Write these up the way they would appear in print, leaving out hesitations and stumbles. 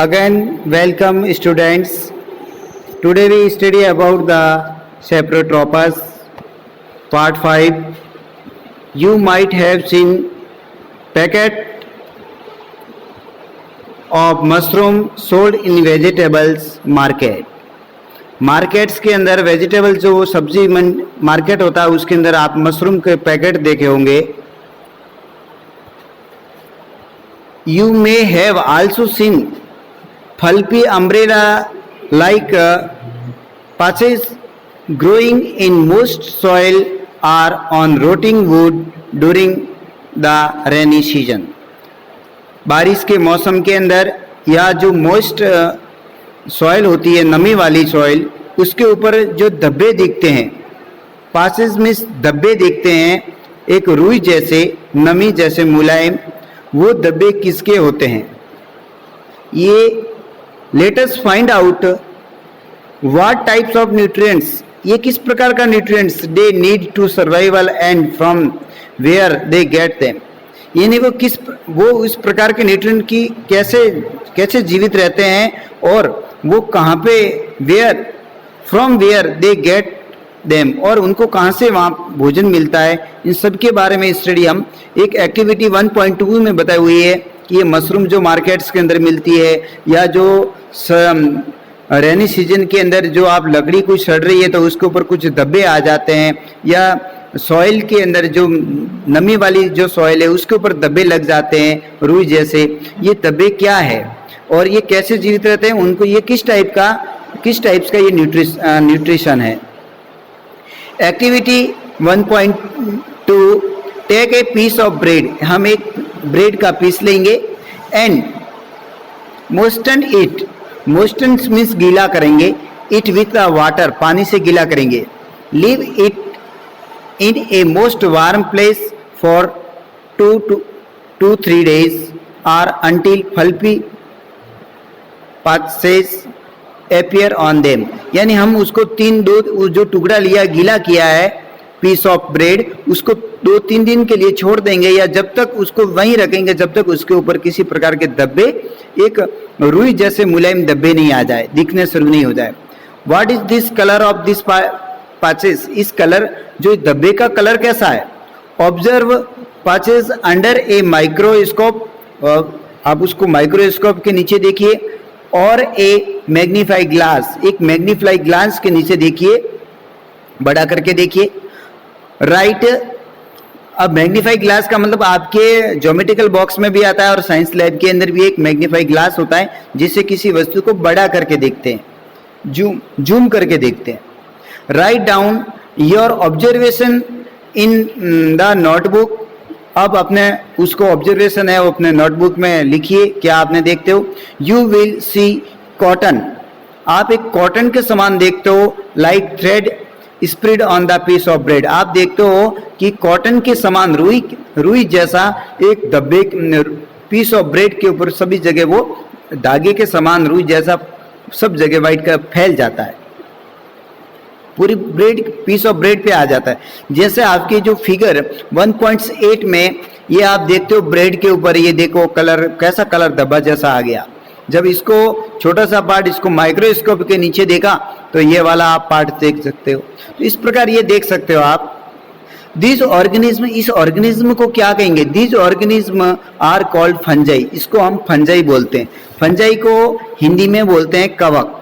Again, welcome students. Today we study about the Saprotropas, part 5. You might have seen packet of mushroom sold in vegetables market. Markets के अंदर vegetable जो सब्जी market होता है उसके अंदर आप मशरूम के पैकेट देखे होंगे. You may have also seen pulpy umbrella-like patches growing in moist soil or on rotting wood during the rainy season. बारिश के मौसम के अंदर या जो मोस्ट सॉइल होती है, नमी वाली सॉइल, उसके ऊपर जो धब्बे दिखते हैं, पासेस में धब्बे दिखते हैं, एक रुई जैसे, नमी जैसे मुलायम, वो धब्बे किसके होते हैं? ये let us find out what types of nutrients, ये किस प्रकार का nutrients they need to survival and from where they get them. यानी वो इस प्रकार के न्यूट्रिएंट की कैसे जीवित रहते हैं और वो कहाँ पे, where from where they get them, और उनको कहाँ से वहाँ भोजन मिलता है. इन सब के बारे में स्टडी हम एक एक्टिविटी 1.2 में बताई हुई है कि ये मशरूम जो मार्केट्स के अंदर मिलती है या जो रेनी सीजन के अंदर जो आप लकड़ी कुछ सड़ रही है तो उसके ऊपर कुछ धब्बे आ जाते हैं, या सॉइल के अंदर जो नमी वाली जो सॉइल है उसके ऊपर धब्बे लग जाते हैं रुई जैसे. ये धब्बे क्या है और ये कैसे जीवित रहते हैं, उनको ये किस टाइप्स का ये न्यूट्रिशन है. Activity 1.2 take a piece of bread, हम एक ब्रेड का पीस लेंगे and moisten it, moisten means गीला करेंगे, इट विथ वाटर, पानी से गीला करेंगे, leave it in a moist warm place for 2 to 3 days or until pulpy patches appear on them. यानी हम उसको जो टुकड़ा लिया, गीला किया है पीस ऑफ ब्रेड, उसको 2-3 दिन के लिए छोड़ देंगे या जब तक उसको वहीं रखेंगे जब तक उसके ऊपर किसी प्रकार के धब्बे, एक रुई जैसे मुलायम धब्बे नहीं आ जाए, दिखने शुरू नहीं हो जाए. What is this colour of this patches, इस कलर जो धब्बे का कलर कैसा है. Observe patches under a microscope, आप उसको माइक्रोस्कोप के नीचे देखिए, और ए मैग्नीफाई ग्लास, एक मैग्नीफाई ग्लास के नीचे देखिए, बड़ा करके देखिए. राइट, अब मैग्नीफाई ग्लास का मतलब आपके ज्योमेट्रिकल बॉक्स में भी आता है और साइंस लैब के अंदर भी एक मैग्नीफाई ग्लास होता है जिससे किसी वस्तु को बड़ा करके देखते हैं, जूम करके देखते हैं. Write down your observation in the notebook, अब अपने उसको ऑब्जर्वेशन है वो अपने नोटबुक में लिखिए, क्या आपने देखते हो. यू विल सी कॉटन, आप एक कॉटन के समान देखते हो, like thread spread on the piece of bread, आप देखते हो कि कॉटन के समान रुई जैसा एक धब्बे पीस ऑफ ब्रेड के ऊपर सभी जगह वो धागे के समान रुई जैसा सब जगह वाइट का फैल जाता है, पूरी ब्रेड पीस ऑफ ब्रेड पे आ जाता है. जैसे आपकी जो फिगर 1.8 में ये आप देखते हो ब्रेड के ऊपर, ये देखो कलर कैसा कलर धब्बा जैसा आ गया. जब इसको छोटा सा पार्ट इसको माइक्रोस्कोप के नीचे देखा तो ये वाला आप पार्ट देख सकते हो. तो इस प्रकार ये देख सकते हो आप. दिस ऑर्गेनिज्म, इस ऑर्गेनिज्म को क्या कहेंगे, this organism are called fungi, इसको हम फंजाई बोलते हैं. फंजाई को हिंदी में बोलते हैं कवक,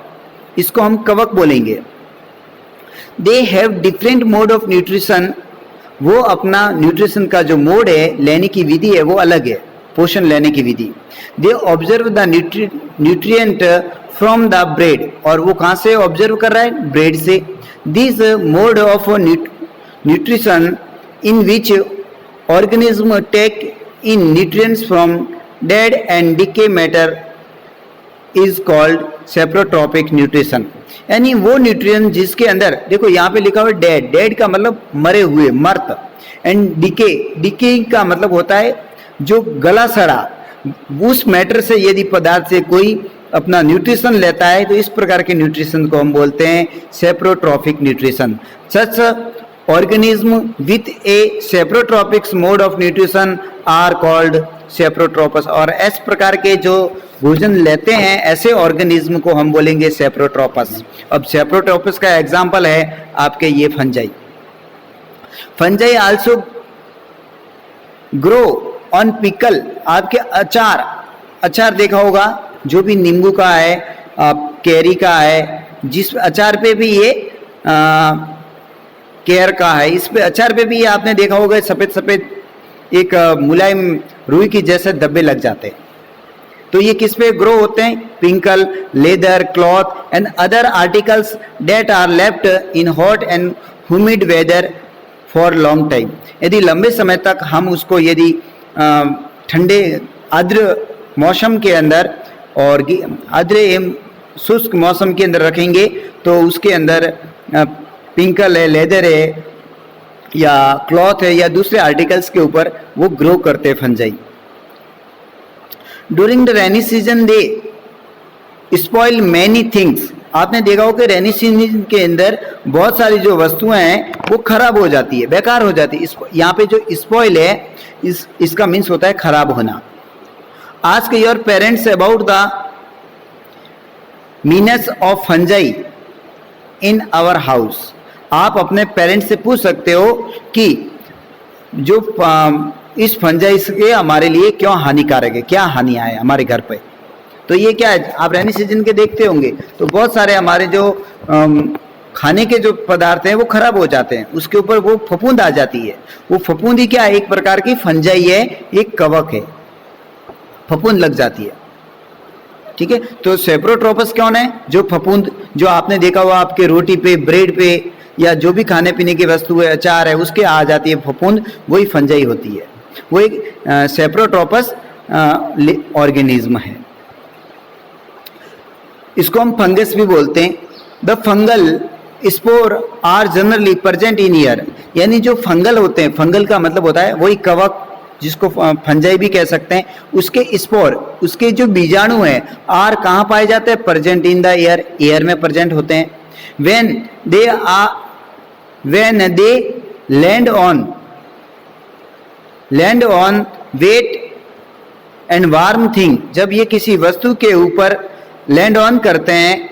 इसको हम कवक बोलेंगे. They have different mode of nutrition, वो अपना न्यूट्रिशन का जो मोड है, लेने की विधि है वो अलग है, पोषण लेने की विधि. They observe the nutrient from the bread, और वो कहाँ से ऑब्जर्व कर रहा है, ब्रेड से. This mode of nutrition in which organism take in nutrients from dead and decay matter is called saprotrophic nutrition. यानी वो न्यूट्रिएंट जिसके अंदर, देखो यहाँ पे लिखा हुआ डेड, डेड का मतलब मरे हुए, मर्त, एंड डिके का मतलब होता है जो गला सड़ा, उस मैटर से यदि पदार्थ से कोई अपना न्यूट्रिशन लेता है तो इस प्रकार के न्यूट्रिशन को हम बोलते हैं saprotrophic nutrition. Such organism with a saprotropic mode of nutrition are called सेप्रोट्रोपस। और इस प्रकार के जो भोजन लेते हैं ऐसे ऑर्गेनिज्म को हम बोलेंगे सेप्रोट्रोपस। अब सेप्रोट्रोपस का एग्जाम्पल है आपके ये fungi. Fungi also grow on pickle. आपके अचार देखा होगा, जो भी नींबू का है, कैरी का है, जिस अचार पे भी ये केयर का है, इस पे अचार पे भी ये आपने देखा होगा सफेद सफेद एक मुलायम रुई की जैसे धब्बे लग जाते हैं। तो ये किस पे ग्रो होते हैं? Pickle, leather, cloth and other articles that are left in hot and humid weather for long time. यदि लंबे समय तक हम उसको यदि ठंडे आर्द्र मौसम के अंदर और आर्द्र एवं शुष्क मौसम के अंदर रखेंगे तो उसके अंदर पिंकल है, लेदर है या क्लॉथ है या दूसरे आर्टिकल्स के ऊपर वो ग्रो करते हैं fungi. During the rainy season they spoil many things. आपने देखा हो कि रेनी सीजन के अंदर बहुत सारी जो वस्तुएं हैं वो खराब हो जाती है, बेकार हो जाती है। यहाँ पे जो स्पॉइल है इसका मीन्स होता है खराब होना। Ask your parents about the means of fungi in our house. आप अपने पेरेंट्स से पूछ सकते हो कि जो इस फंजाई के हमारे लिए क्यों हानिकारक है, क्या हानि आए हमारे घर पे। तो ये क्या है, आप रेनी सीजन के देखते होंगे तो बहुत सारे हमारे जो खाने के जो पदार्थ हैं वो खराब हो जाते हैं, उसके ऊपर वो फफूंद आ जाती है। वो फफूंदी क्या है? एक प्रकार की फंजाई है, एक कवक है, फफूंद लग जाती है। ठीक है, तो सेप्रोट्रोपस कौन है? जो फफूंद, जो आपने देखा हुआ आपके रोटी पे, ब्रेड पे या जो भी खाने पीने की वस्तु है, अचार है, उसके आ जाती है फफूंद, वही फंजाई होती है। वो एक सेप्रोट्रोपस ऑर्गेनिज्म है। इसको हम फंगस भी बोलते हैं। The fungal spore are generally present in air. यानी जो फंगल होते हैं, फंगल का मतलब होता है वही कवक, जिसको फंजाई भी कह सकते हैं, उसके स्पोर, उसके जो बीजाणु हैं, आर कहाँ पाए जाते हैं? Present in the air, air में प्रेजेंट होते हैं। when they land on wet and warm thing, जब ये किसी वस्तु के ऊपर लैंड ऑन करते हैं,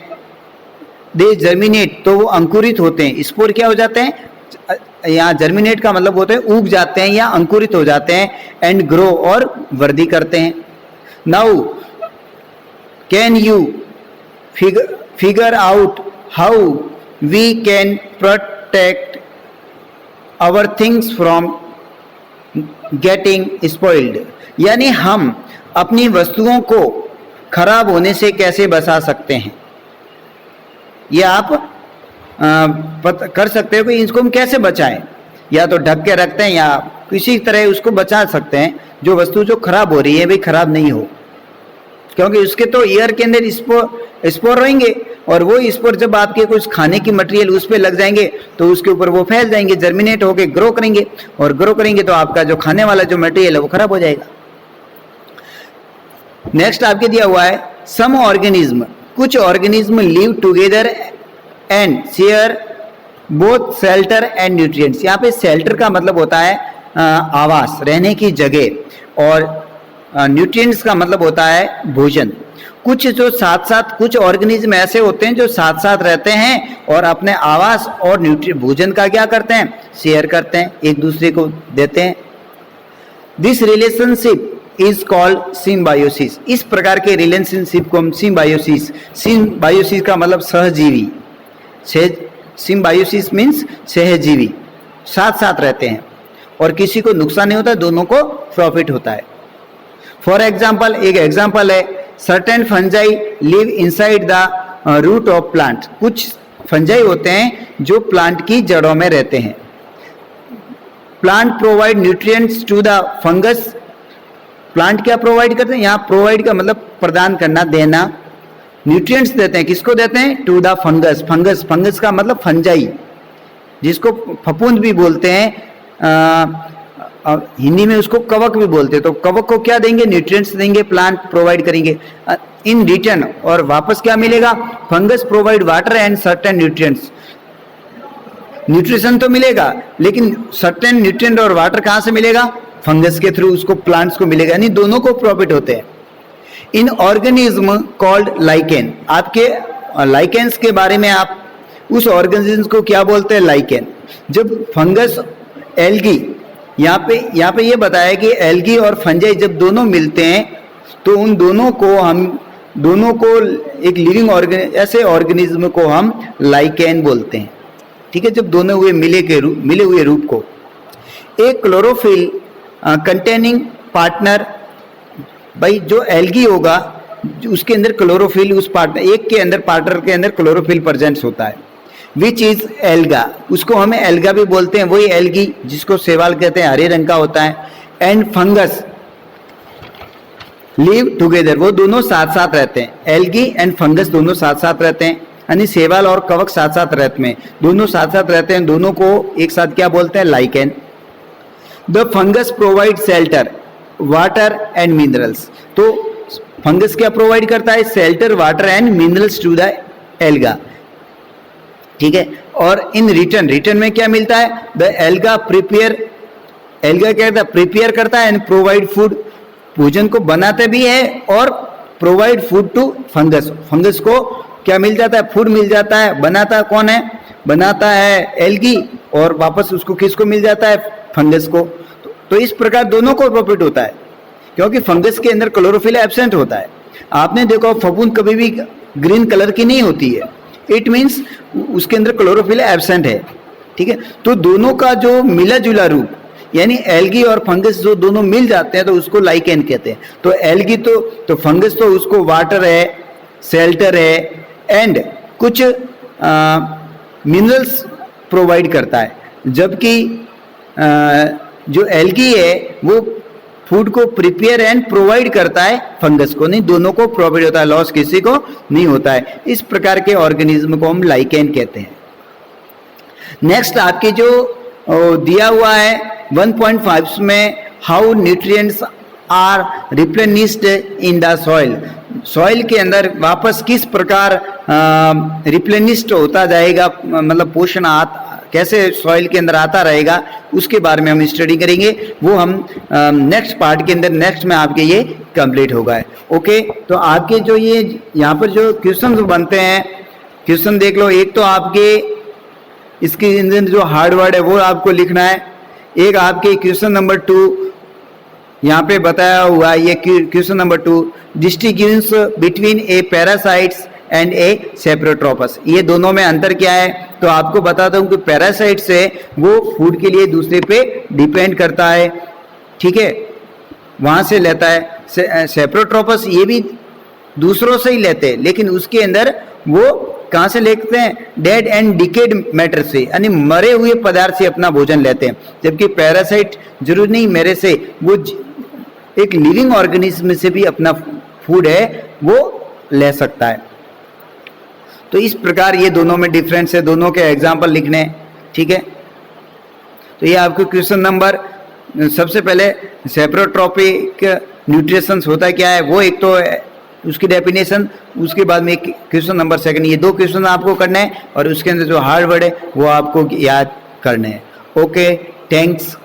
दे जर्मिनेट, तो वो अंकुरित होते हैं। स्पोर क्या हो जाते हैं? यहाँ जर्मिनेट का मतलब होता है उग जाते हैं या अंकुरित हो जाते हैं। एंड ग्रो, और वृद्धि करते हैं। Now can you figure out how we can protect our things from getting spoiled. यानी हम अपनी वस्तुओं को खराब होने से कैसे बचा सकते हैं, ये आप कर सकते हो कि इसको हम कैसे बचाएं। या तो ढक के रखते हैं या किसी तरह उसको बचा सकते हैं। जो वस्तु जो खराब हो रही है भाई खराब नहीं हो, क्योंकि उसके तो एयर के अंदर स्पोर रहेंगे, और वो स्पोर जब आपके कुछ खाने की मटेरियल उस पर लग जाएंगे तो उसके ऊपर वो फैल जाएंगे, जर्मिनेट होके ग्रो करेंगे, और ग्रो करेंगे तो आपका जो खाने वाला जो मटेरियल है वो खराब हो जाएगा। नेक्स्ट आपके दिया हुआ है सम ऑर्गेनिज्म, कुछ organism live together and share both shelter and nutrients. यहाँ पे शेल्टर का मतलब होता है आवास, रहने की जगह, और न्यूट्रिएंट्स का मतलब होता है भोजन। कुछ जो साथ साथ, कुछ ऑर्गेनिज्म ऐसे होते हैं जो साथ साथ रहते हैं और अपने आवास और भोजन का क्या करते हैं? शेयर करते हैं, एक दूसरे को देते हैं। This relationship is called symbiosis. इस प्रकार के रिलेशनशिप को हम सिम्बायोसिस, सिम्बायोसिस का मतलब सहजीवी, सिम्बायोसिस मीन्स सहजीवी, साथ साथ रहते हैं और किसी को नुकसान नहीं होता, दोनों को प्रॉफिट होता है। फॉर एग्जाम्पल, एक एग्जाम्पल है, certain fungi live inside the root of plant. कुछ फंजाई होते हैं जो प्लांट की जड़ों में रहते हैं। Plant provide nutrients to the fungus. Plant क्या प्रोवाइड करते हैं? यहाँ प्रोवाइड का मतलब प्रदान करना, देना। न्यूट्रिएंट्स देते हैं, किसको देते हैं? To the fungus. फंगस का मतलब फंजाई, जिसको फफूंद भी बोलते हैं, हिंदी में उसको कवक भी बोलते हैं। तो कवक को क्या देंगे? न्यूट्रिएंट्स देंगे, प्लांट प्रोवाइड करेंगे। इन रिटर्न, और वापस क्या मिलेगा? Fungus provide water and certain nutrients. Nutrition तो मिलेगा, लेकिन सर्टेन न्यूट्रिएंट और वाटर कहाँ से मिलेगा? फंगस के थ्रू उसको प्लांट्स को मिलेगा, यानी दोनों को प्रॉफिट होते हैं। इन ऑर्गेनिज्म कॉल्ड लाइकेन, आपके लाइकेन्स के बारे में आप उस ऑर्गेनिज्म को क्या बोलते हैं? लाइकेन। जब फंगस एल्गी, यहाँ पे ये बताया कि एल्गी और फंजाई जब दोनों मिलते हैं तो उन दोनों को एक लिविंग ऐसे ऑर्गेनिज्म को हम लाइकेन बोलते हैं, ठीक है, जब दोनों मिले हुए रूप को। एक क्लोरोफिल कंटेनिंग पार्टनर, भाई जो एल्गी होगा उसके अंदर क्लोरोफिल, उस पार्टनर एक के अंदर पार्टनर के अंदर क्लोरोफिल प्रेजेंट होता है, विच इज एल्गा, उसको हमें एल्गा भी बोलते हैं, वही एल्गी जिसको शैवाल कहते हैं, हरे रंग का होता है। एंड फंगस लिव टुगेदर, वो दोनों साथ साथ रहते हैं, एल्गी एंड फंगस दोनों साथ साथ रहते हैं, यानी शैवाल और कवक साथ साथ रहते हैं, दोनों साथ साथ रहते हैं, दोनों को एक साथ क्या बोलते हैं? Lichen. The fungus provide shelter, water and minerals, तो फंगस क्या प्रोवाइड करता है? Shelter, water and minerals to the alga, ठीक है। और इन रिटर्न में क्या मिलता है? द एल्गा एल्गा क्या करता है? प्रिपेयर करता है एंड प्रोवाइड फूड, भोजन को बनाते भी है और provide food to fungus, fungus को क्या मिल जाता है? फूड मिल जाता है। बनाता कौन है? बनाता है एल्गी, और वापस उसको किसको मिल जाता है? फंगस को। तो इस प्रकार दोनों को प्रॉफिट होता है, क्योंकि फंगस के अंदर क्लोरोफिल एब्सेंट होता है। आपने देखो फफूंद कभी भी ग्रीन कलर की नहीं होती है, इट मीन्स उसके अंदर क्लोरोफिल एब्सेंट है, ठीक है। तो दोनों का जो मिला जुला रूप, यानी एल्गी और फंगस जो दोनों मिल जाते हैं तो उसको लाइकेन कहते हैं। तो एल्गी तो फंगस तो उसको वाटर है, शेल्टर है एंड कुछ मिनरल्स प्रोवाइड करता है, जबकि जो एल्गी है वो फूड को प्रिपेयर एंड प्रोवाइड करता है, फंगस को नहीं, दोनों को प्रोवाइड होता है, लॉस किसी को नहीं होता है। इस प्रकार के ऑर्गेनिज्म को हम लाइकेन कहते हैं। नेक्स्ट आपकी जो दिया हुआ है 1.5 में, how nutrients are replenished in the soil, soil के अंदर वापस किस प्रकार रिप्लेनिश्ड होता जाएगा, मतलब पोषण कैसे सॉइल के अंदर आता रहेगा, उसके बारे में हम स्टडी करेंगे। वो हम नेक्स्ट पार्ट के अंदर, नेक्स्ट में आपके ये कंप्लीट होगा। ओके, तो आपके जो ये यहाँ पर जो क्वेश्चन बनते हैं, क्वेश्चन देख लो। एक तो आपके इसके अंदर जो हार्ड वर्ड है वो आपको लिखना है। एक आपके क्वेश्चन नंबर 2 यहाँ पे बताया हुआ है, ये question number 2, distinguish between a parasites and a saprotrophs, ये दोनों में अंतर क्या है? तो आपको बताता हूँ कि पैरासाइट से वो फूड के लिए दूसरे पे डिपेंड करता है, ठीक है, वहां से लेता है। सेप्रोट्रोपस ये भी दूसरों से ही लेते हैं, लेकिन उसके अंदर वो कहाँ से लेते हैं? डेड एंड डिकेड मैटर से, यानी मरे हुए पदार्थ से अपना भोजन लेते हैं। जबकि पैरासाइट जरूर नहीं मेरे से, वो एक लिविंग ऑर्गेनिज्म से भी अपना फूड है वो ले सकता है। तो इस प्रकार ये दोनों में डिफरेंस है, दोनों के एग्जाम्पल लिखने, ठीक है। तो ये आपको क्वेश्चन नंबर, सबसे पहले सेप्रोट्रोपिक न्यूट्रिशंस होता क्या है वो एक तो उसकी डेफिनेशन, उसके बाद में एक क्वेश्चन नंबर 2, ये 2 क्वेश्चन आपको करने हैं और उसके अंदर जो हार्ड वर्ड है वो आपको याद करने हैं। Okay, thanks.